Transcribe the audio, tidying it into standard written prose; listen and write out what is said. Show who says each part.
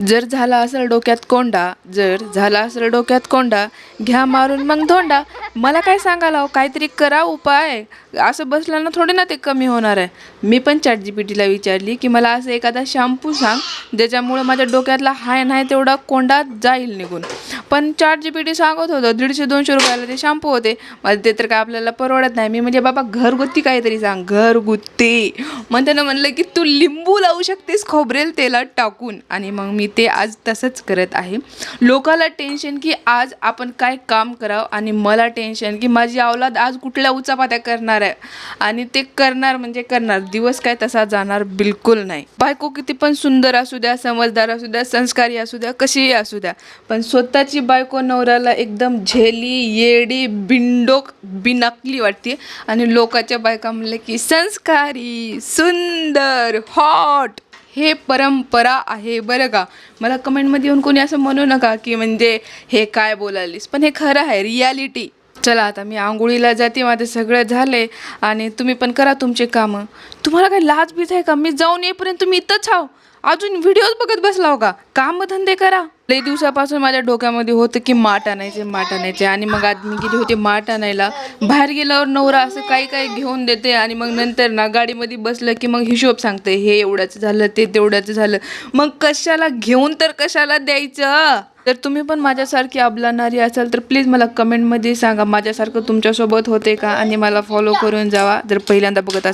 Speaker 1: जर झाला असेल डोक्यात कोंडा, जर झाला असेल डोक्यात कोंडा, घ्या मारून मग धोंडा. मला काय सांगायला हो, काहीतरी करा उपाय. असं बसलं ना थोडी ना ते कमी होणार आहे. मी पण ChatGPTला विचारली की मला असं एखादा शॅम्पू सांग ज्याच्यामुळं माझ्या डोक्यातला हाय नाही तेवढा कोंडा जाईल निघून. पण ChatGPT सांगत होतं 150-200 रुपयाला ते शॅम्पू होते. मला ते तर काय आपल्याला परवडत नाही. मी म्हणजे बाबा घरगुती काहीतरी सांग, घरगुती. मग त्यानं म्हणलं की तू लिंबू लावू शकतेस खोबरेल तेलात टाकून. आणि मग मी ते आज तसंच करत आहे. लोकाला टेन्शन की आज आपण काय काम करावं आणि मला टेन्शन की माझी अवलाद आज कुठल्या उचापात्या करणार आहे. आणि ते करणार म्हणजे करणार. दिवस काय तसा जाणार बिलकुल नाही. बायको किती पण सुंदर असू द्या, समजदार असू द्या, संस्कारी असू द्या, कशीही असू द्या, पण स्वतःची बायको नवऱ्याला एकदम झेली, येडी, बिंडोक, बिनकली वाटते. आणि लोकाच्या बायका म्हणले की संस्कारी, सुंदर, हॉट. हे परंपरा आहे बरं का. मला कमेंटमध्ये येऊन कोणी असं म्हणू नका की म्हणजे हे काय बोलालीस, पण हे खरं आहे, रियालिटी. चला आता मी आंघोळीला जाते, माझं सगळं झालंय आणि तुम्ही पण करा तुमचे कामं. तुम्हाला काही लाज बीज आहे का? मी जाऊन येईपर्यंत तुम्ही इथंच आहो, अजून व्हिडिओज बघत बसला हो का? कामधंदे करा. लई दिवसापासून माझ्या डोक्यामध्ये होतं की माठ आणायचे आणि मग आज मी गेली होते माठ आणायला. बाहेर गेल्यावर नवरा असं काही काही घेऊन देते आणि मग नंतर ना गाडीमध्ये बसलं की मग हिशोब सांगते, हे एवढ्याचं झालं, ते तेवढ्याचं झालं. मग कशाला घेऊन तर कशाला द्यायचं? जर तुम्ही पण माझ्यासारखी अबलाणारी असाल तर प्लीज मला कमेंटमध्ये सांगा, माझ्यासारखं तुमच्यासोबत होते का, आणि मला फॉलो करून जावा जर पहिल्यांदा बघत असाल.